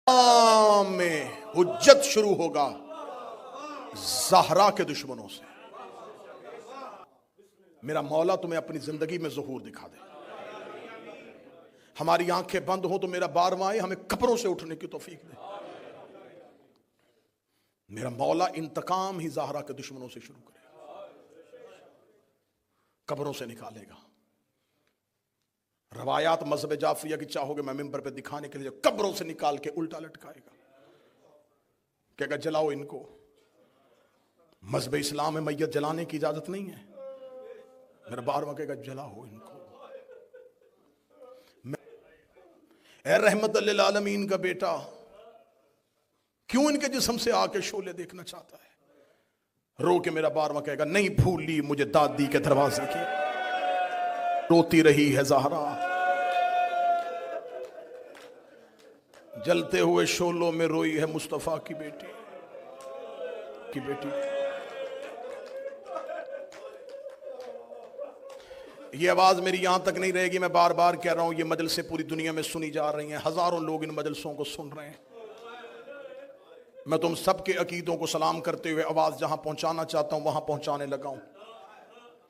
میں حجت شروع ہوگا زہرا کے دشمنوں سے۔ میرا مولا تمہیں اپنی زندگی میں ظہور دکھا دے۔ ہماری آنکھیں بند ہوں تو میرا بارواں آئے، ہمیں قبروں سے اٹھنے کی توفیق دے۔ میرا مولا انتقام ہی زہرا کے دشمنوں سے شروع کرے، قبروں سے نکالے گا۔ روایات مذہب جعفریہ کی چاہو گے میں ممبر پہ دکھانے کے لیے، قبروں سے نکال کے الٹا لٹکائے گا، کہے گا جلاؤ ان کو۔ مذہب اسلام میں میت جلانے کی اجازت نہیں ہے، میرا بارواں کہے گا جلاؤ ان کو۔ اے رحمت للعالمین کا بیٹا، کیوں ان کے جسم سے آ کے شعلے دیکھنا چاہتا ہے؟ رو کے میرا بارواں کہے گا نہیں بھولی مجھے دادی کے دروازے کی، روتی رہی ہے زہرا، جلتے ہوئے شعلوں میں روئی ہے مصطفیٰ کی بیٹی یہ آواز میری یہاں تک نہیں رہے گی، میں بار بار کہہ رہا ہوں، یہ مجلسیں پوری دنیا میں سنی جا رہی ہیں، ہزاروں لوگ ان مجلسوں کو سن رہے ہیں۔ میں تم سب کے عقیدوں کو سلام کرتے ہوئے آواز جہاں پہنچانا چاہتا ہوں وہاں پہنچانے لگا ہوں،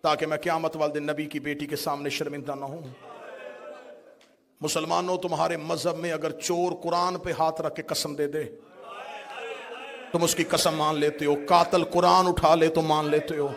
تاکہ میں قیامت والے دن نبی کی بیٹی کے سامنے شرمندہ نہ ہوں۔ مسلمانوں، تمہارے مذہب میں اگر چور قرآن پہ ہاتھ رکھ کے قسم دے دے تم اس کی قسم مان لیتے ہو، قاتل قرآن اٹھا لے تو مان لیتے ہو۔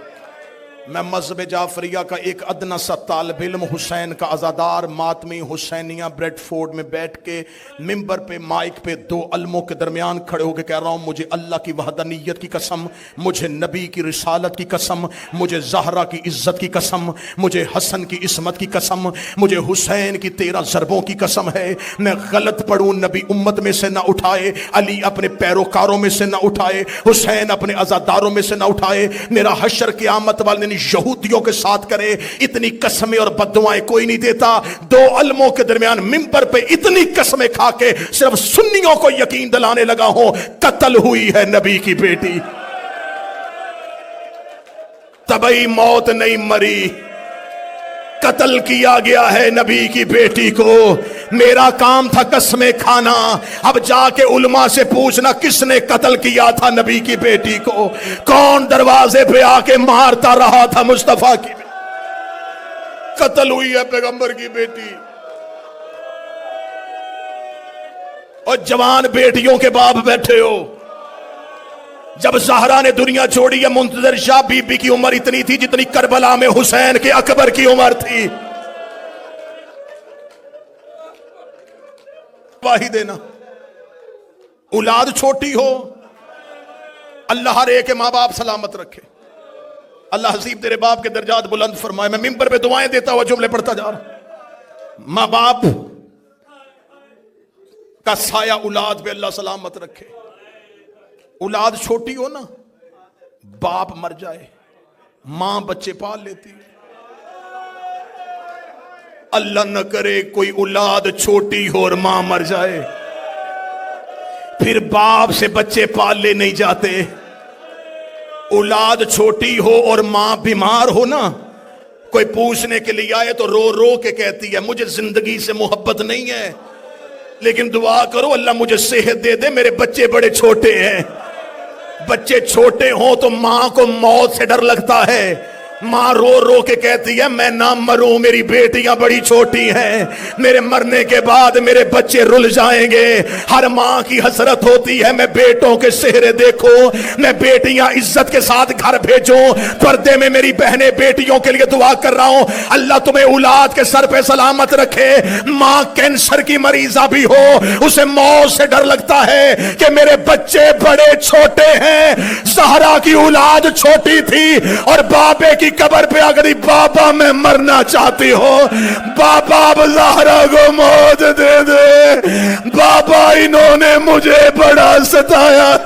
میں مذہب جعفریہ کا ایک ادنا سا طالب علم، حسین کا عزادار، ماتمی حسینیہ بریڈ فورڈ میں بیٹھ کے ممبر پہ مائک پہ دو علموں کے درمیان کھڑے ہو کے کہہ رہا ہوں، مجھے اللہ کی وحدانیت کی قسم، مجھے نبی کی رسالت کی قسم، مجھے زہرا کی عزت کی قسم، مجھے حسن کی عصمت کی قسم، مجھے حسین کی 13 ضربوں کی قسم ہے، میں غلط پڑھوں نبی امت میں سے نہ اٹھائے، علی اپنے پیروکاروں میں سے نہ اٹھائے، حسین اپنے عزاداروں میں سے نہ اٹھائے، میرا حشر قیامت والے دن یہودیوں کے ساتھ کرے۔ اتنی قسمیں اور بددعائیں کوئی نہیں دیتا۔ دو علموں کے درمیان ممبر پہ اتنی قسمیں کھا کے صرف سنیوں کو یقین دلانے لگا ہوں، قتل ہوئی ہے نبی کی بیٹی، طبعی موت نہیں مری، قتل کیا گیا ہے نبی کی بیٹی کو۔ میرا کام تھا قسمیں کھانا، اب جا کے علماء سے پوچھنا کس نے قتل کیا تھا نبی کی بیٹی کو، کون دروازے پہ آ کے مارتا رہا تھا مصطفیٰ کی بیٹی۔ قتل ہوئی ہے پیغمبر کی بیٹی۔ اور جوان بیٹیوں کے باپ بیٹھے ہو، جب زہرا نے دنیا چھوڑی ہے، منتظر شاہ بی بی کی عمر اتنی تھی جتنی کربلا میں حسین کے اکبر کی عمر تھی۔ واہی دینا، اولاد چھوٹی ہو، اللہ ہر ایک ماں باپ سلامت رکھے، اللہ حسیب تیرے باپ کے درجات بلند فرمائے۔ میں ممبر پہ دعائیں دیتا ہوا جملے پڑھتا جا رہا ہوں۔ ماں باپ کا سایہ اولاد پہ اللہ سلامت رکھے۔ اولاد چھوٹی ہو نا، باپ مر جائے، ماں بچے پال لیتی ہے۔ اللہ نہ کرے کوئی اولاد چھوٹی ہو اور ماں مر جائے، پھر باپ سے بچے پال لے نہیں جاتے۔ اولاد چھوٹی ہو اور ماں بیمار ہو نا، کوئی پوچھنے کے لیے آئے تو رو رو کے کہتی ہے مجھے زندگی سے محبت نہیں ہے، لیکن دعا کرو اللہ مجھے صحت دے دے، میرے بچے بڑے چھوٹے ہیں۔ بچے چھوٹے ہوں تو ماں کو موت سے ڈر لگتا ہے، ماں رو رو کے کہتی ہے میں نہ مروں، میری بیٹیاں بڑی چھوٹی ہیں، میرے مرنے کے بعد میرے بچے رل جائیں گے۔ ہر ماں کی حسرت ہوتی ہے میں بیٹوں کے چہرے دیکھوں، میں بیٹیاں عزت کے ساتھ گھر بھیجوں۔ پردے میں میری بہنیں بیٹیوں کے لیے دعا کر رہا ہوں، اللہ تمہیں اولاد کے سر پہ سلامت رکھے۔ ماں کینسر کی مریضہ بھی ہو، اسے موت سے ڈر لگتا ہے کہ میرے بچے بڑے چھوٹے ہیں۔ زہرا کی اولاد چھوٹی تھی اور بابے کی قبر پہ اگر بابا میں مرنا چاہتی ہو، بابا اب زہرا کو موت دے دے، بابا انہوں نے مجھے بڑا ستایا۔